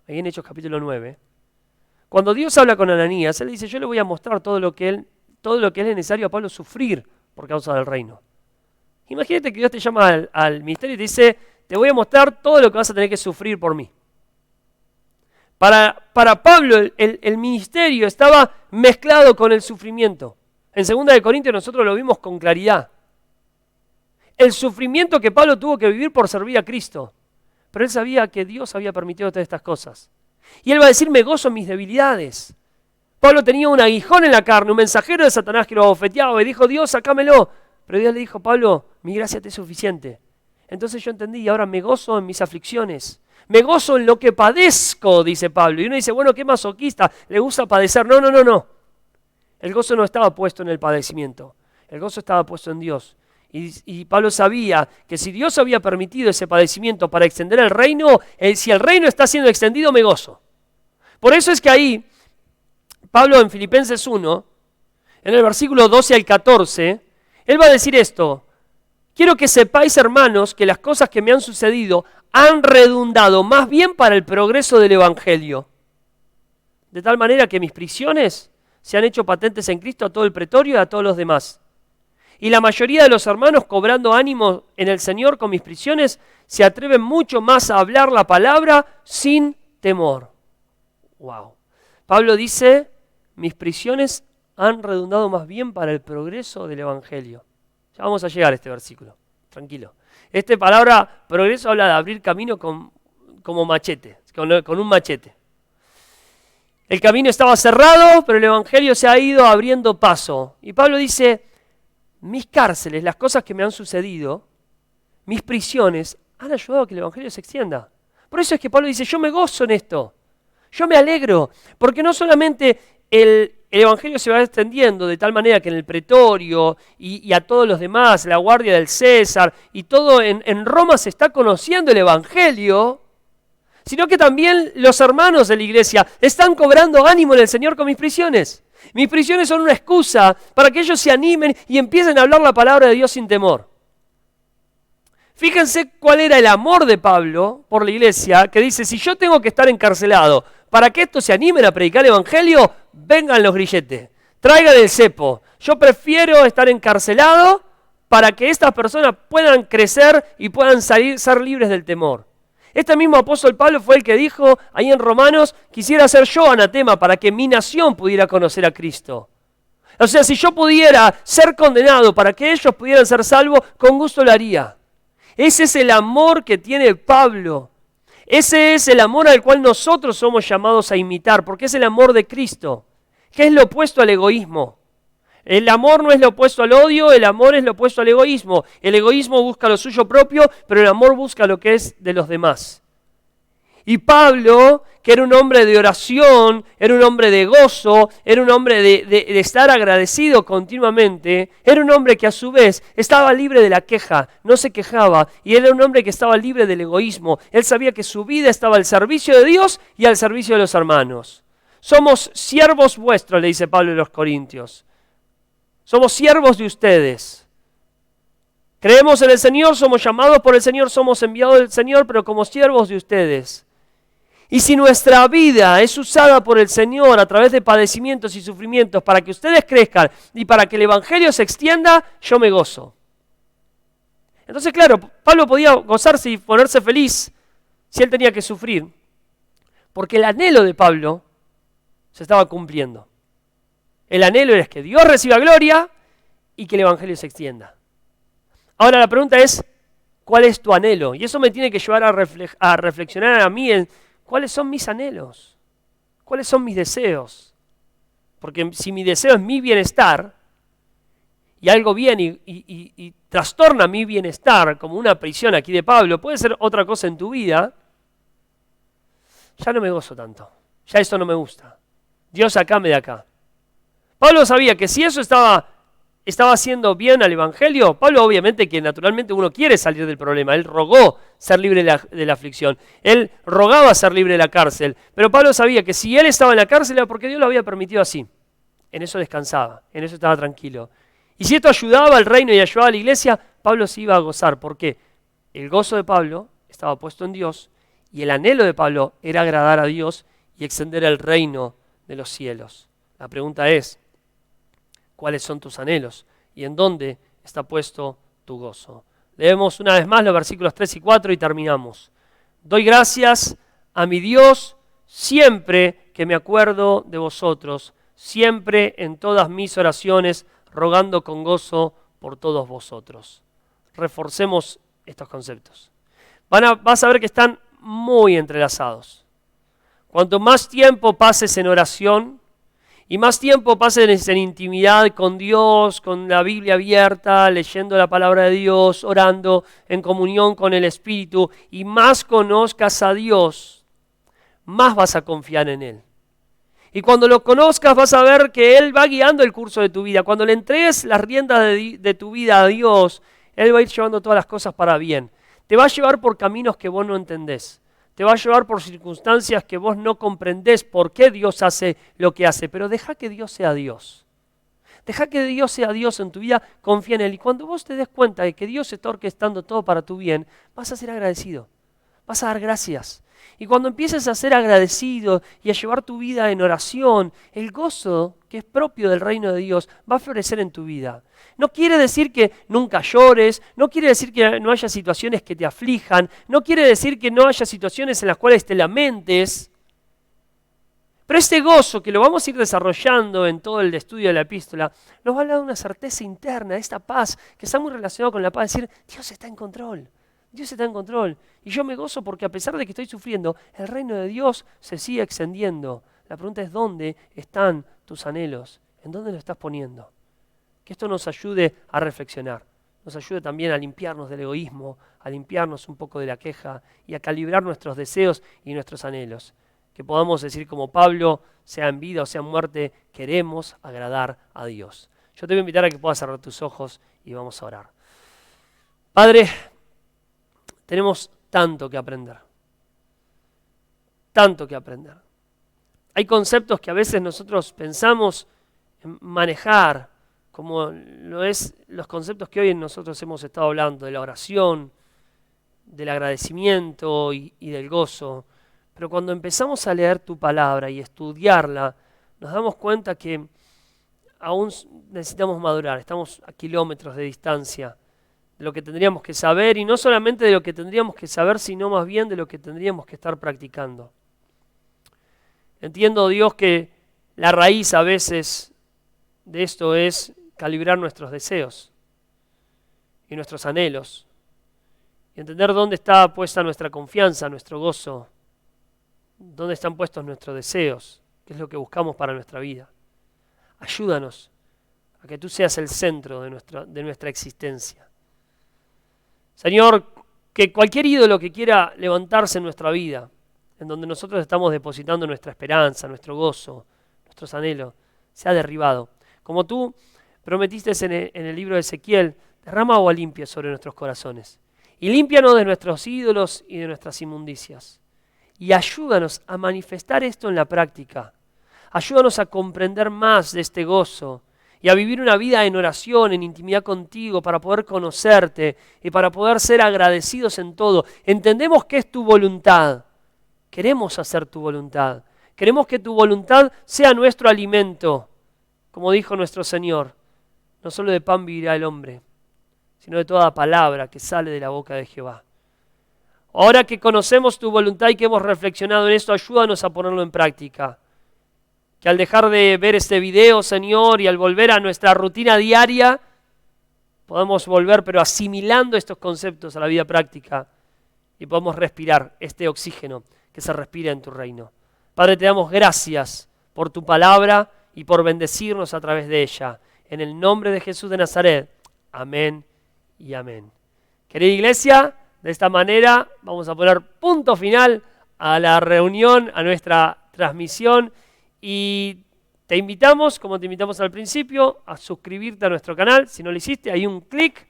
S1: ahí en Hechos capítulo 9, cuando Dios habla con Ananías, él dice, yo le voy a mostrar todo lo que es necesario a Pablo sufrir por causa del reino. Imagínate que Dios te llama al ministerio y te dice, te voy a mostrar todo lo que vas a tener que sufrir por mí. Para Pablo el ministerio estaba mezclado con el sufrimiento. En 2 Corintios nosotros lo vimos con claridad. El sufrimiento que Pablo tuvo que vivir por servir a Cristo. Pero él sabía que Dios había permitido todas estas cosas. Y él va a decir, me gozo en mis debilidades. Pablo tenía un aguijón en la carne, un mensajero de Satanás que lo abofeteaba y dijo, Dios, sacámelo. Pero Dios le dijo, Pablo, mi gracia te es suficiente. Entonces yo entendí y ahora me gozo en mis aflicciones. Me gozo en lo que padezco, dice Pablo. Y uno dice, bueno, qué masoquista, le gusta padecer. No. El gozo no estaba puesto en el padecimiento. El gozo estaba puesto en Dios. Y Pablo sabía que si Dios había permitido ese padecimiento para extender el reino, si el reino está siendo extendido, me gozo. Por eso es que ahí, Pablo en Filipenses 1, en el versículo 12 al 14, él va a decir esto, quiero que sepáis, hermanos, que las cosas que me han sucedido han redundado más bien para el progreso del Evangelio. De tal manera que mis prisiones se han hecho patentes en Cristo a todo el pretorio y a todos los demás. Y la mayoría de los hermanos, cobrando ánimo en el Señor con mis prisiones, se atreven mucho más a hablar la palabra sin temor. Wow. Pablo dice, mis prisiones han redundado más bien para el progreso del Evangelio. Ya vamos a llegar a este versículo, tranquilo. Esta palabra progreso habla de abrir camino como machete, con un machete. El camino estaba cerrado, pero el Evangelio se ha ido abriendo paso. Y Pablo dice, mis cárceles, las cosas que me han sucedido, mis prisiones, han ayudado a que el Evangelio se extienda. Por eso es que Pablo dice, yo me gozo en esto, yo me alegro, porque no solamente el Evangelio se va extendiendo de tal manera que en el pretorio y a todos los demás, la guardia del César y todo en Roma se está conociendo el Evangelio, sino que también los hermanos de la iglesia están cobrando ánimo en el Señor con mis prisiones. Mis prisiones son una excusa para que ellos se animen y empiecen a hablar la palabra de Dios sin temor. Fíjense cuál era el amor de Pablo por la iglesia, que dice, si yo tengo que estar encarcelado para que estos se animen a predicar el evangelio, vengan los grilletes, traigan el cepo. Yo prefiero estar encarcelado para que estas personas puedan crecer y puedan ser libres del temor. Este mismo apóstol Pablo fue el que dijo ahí en Romanos, quisiera ser yo anatema para que mi nación pudiera conocer a Cristo. O sea, si yo pudiera ser condenado para que ellos pudieran ser salvos, con gusto lo haría. Ese es el amor que tiene Pablo. Ese es el amor al cual nosotros somos llamados a imitar, porque es el amor de Cristo, que es lo opuesto al egoísmo. El amor no es lo opuesto al odio, el amor es lo opuesto al egoísmo. El egoísmo busca lo suyo propio, pero el amor busca lo que es de los demás. Y Pablo, que era un hombre de oración, era un hombre de gozo, era un hombre de estar agradecido continuamente, era un hombre que a su vez estaba libre de la queja, no se quejaba, y era un hombre que estaba libre del egoísmo. Él sabía que su vida estaba al servicio de Dios y al servicio de los hermanos. Somos siervos vuestros, le dice Pablo a los Corintios. Somos siervos de ustedes. Creemos en el Señor, somos llamados por el Señor, somos enviados del Señor, pero como siervos de ustedes. Y si nuestra vida es usada por el Señor a través de padecimientos y sufrimientos para que ustedes crezcan y para que el Evangelio se extienda, yo me gozo. Entonces, claro, Pablo podía gozarse y ponerse feliz si él tenía que sufrir, porque el anhelo de Pablo se estaba cumpliendo. El anhelo es que Dios reciba gloria y que el Evangelio se extienda. Ahora la pregunta es, ¿cuál es tu anhelo? Y eso me tiene que llevar a reflexionar a mí en cuáles son mis anhelos, cuáles son mis deseos. Porque si mi deseo es mi bienestar y algo viene y trastorna mi bienestar, como una prisión aquí de Pablo, puede ser otra cosa en tu vida, ya no me gozo tanto, ya eso no me gusta. Dios, sacame de acá. Pablo sabía que si eso estaba haciendo bien al Evangelio, Pablo obviamente que naturalmente uno quiere salir del problema, él rogó ser libre de la aflicción, él rogaba ser libre de la cárcel, pero Pablo sabía que si él estaba en la cárcel era porque Dios lo había permitido así, en eso descansaba, en eso estaba tranquilo. Y si esto ayudaba al reino y ayudaba a la iglesia, Pablo se iba a gozar, porque el gozo de Pablo estaba puesto en Dios y el anhelo de Pablo era agradar a Dios y extender el reino de los cielos. La pregunta es, ¿cuáles son tus anhelos? ¿Y en dónde está puesto tu gozo? Leemos una vez más los versículos 3 y 4 y terminamos. Doy gracias a mi Dios siempre que me acuerdo de vosotros, siempre en todas mis oraciones, rogando con gozo por todos vosotros. Reforcemos estos conceptos. Vas a ver que están muy entrelazados. Cuanto más tiempo pases en oración, y más tiempo pases en intimidad con Dios, con la Biblia abierta, leyendo la palabra de Dios, orando en comunión con el Espíritu, y más conozcas a Dios, más vas a confiar en Él. Y cuando lo conozcas vas a ver que Él va guiando el curso de tu vida. Cuando le entregues las riendas de tu vida a Dios, Él va a ir llevando todas las cosas para bien. Te va a llevar por caminos que vos no entendés. Te va a llevar por circunstancias que vos no comprendés por qué Dios hace lo que hace, pero deja que Dios sea Dios. Deja que Dios sea Dios en tu vida, confía en Él. Y cuando vos te des cuenta de que Dios está orquestando todo para tu bien, vas a ser agradecido, vas a dar gracias. Y cuando empieces a ser agradecido y a llevar tu vida en oración, el gozo que es propio del reino de Dios va a florecer en tu vida. No quiere decir que nunca llores, no quiere decir que no haya situaciones que te aflijan, no quiere decir que no haya situaciones en las cuales te lamentes. Pero este gozo, que lo vamos a ir desarrollando en todo el estudio de la epístola, nos va a dar una certeza interna, esta paz, que está muy relacionada con la paz, decir, Dios está en control. Dios está en control y yo me gozo porque a pesar de que estoy sufriendo, el reino de Dios se sigue extendiendo. La pregunta es, ¿dónde están tus anhelos? ¿En dónde lo estás poniendo? Que esto nos ayude a reflexionar, nos ayude también a limpiarnos del egoísmo, a limpiarnos un poco de la queja y a calibrar nuestros deseos y nuestros anhelos. Que podamos decir como Pablo, sea en vida o sea en muerte, queremos agradar a Dios. Yo te voy a invitar a que puedas cerrar tus ojos y vamos a orar. Padre, tenemos tanto que aprender. Tanto que aprender. Hay conceptos que a veces nosotros pensamos en manejar, como lo es los conceptos que hoy nosotros hemos estado hablando, de la oración, del agradecimiento y del gozo. Pero cuando empezamos a leer tu palabra y estudiarla, nos damos cuenta que aún necesitamos madurar. Estamos a kilómetros de distancia de lo que tendríamos que saber, y no solamente de lo que tendríamos que saber, sino más bien de lo que tendríamos que estar practicando. Entiendo, Dios, que la raíz a veces de esto es calibrar nuestros deseos y nuestros anhelos, y entender dónde está puesta nuestra confianza, nuestro gozo, dónde están puestos nuestros deseos, qué es lo que buscamos para nuestra vida. Ayúdanos a que tú seas el centro de nuestra existencia. Señor, que cualquier ídolo que quiera levantarse en nuestra vida, en donde nosotros estamos depositando nuestra esperanza, nuestro gozo, nuestros anhelos, sea derribado. Como tú prometiste en el libro de Ezequiel, derrama agua limpia sobre nuestros corazones. Y límpianos de nuestros ídolos y de nuestras inmundicias. Y ayúdanos a manifestar esto en la práctica. Ayúdanos a comprender más de este gozo y a vivir una vida en oración, en intimidad contigo, para poder conocerte y para poder ser agradecidos en todo. Entendemos que es tu voluntad. Queremos hacer tu voluntad. Queremos que tu voluntad sea nuestro alimento. Como dijo nuestro Señor, no solo de pan vivirá el hombre, sino de toda palabra que sale de la boca de Jehová. Ahora que conocemos tu voluntad y que hemos reflexionado en esto, ayúdanos a ponerlo en práctica. Que al dejar de ver este video, Señor, y al volver a nuestra rutina diaria, podamos volver, pero asimilando estos conceptos a la vida práctica, y podamos respirar este oxígeno que se respira en tu reino. Padre, te damos gracias por tu palabra y por bendecirnos a través de ella. En el nombre de Jesús de Nazaret. Amén y amén. Querida iglesia, de esta manera vamos a poner punto final a la reunión, a nuestra transmisión, y te invitamos, como te invitamos al principio, a suscribirte a nuestro canal. Si no lo hiciste, hay un clic,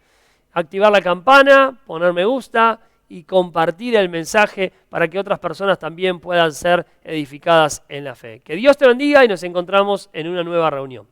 S1: activar la campana, poner me gusta y compartir el mensaje para que otras personas también puedan ser edificadas en la fe. Que Dios te bendiga y nos encontramos en una nueva reunión.